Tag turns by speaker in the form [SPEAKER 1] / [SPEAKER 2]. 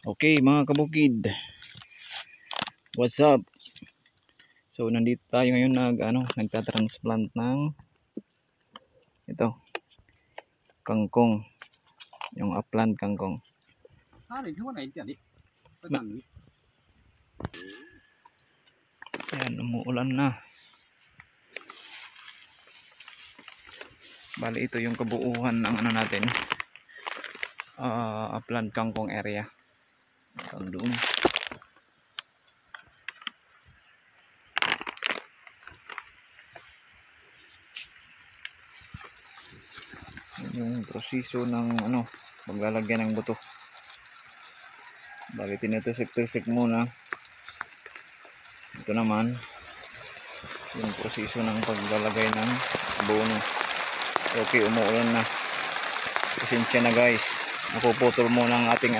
[SPEAKER 1] Okay mga kabukid, what's up? So nandito tayo ngayon nagtatransplant ng ito, kangkong, yung upland kangkong. Ayan, umuulan na. Bali ito yung kabuuhan ng natin, upland kangkong area. Doon. Yung proseso ng paglalagyan ng buto. Bali tinitusik-tusik muna. Ito naman yung proseso ng paglalagay ng abono. Okay, umuulan na. Pasensya na guys, napuputol muna ang ating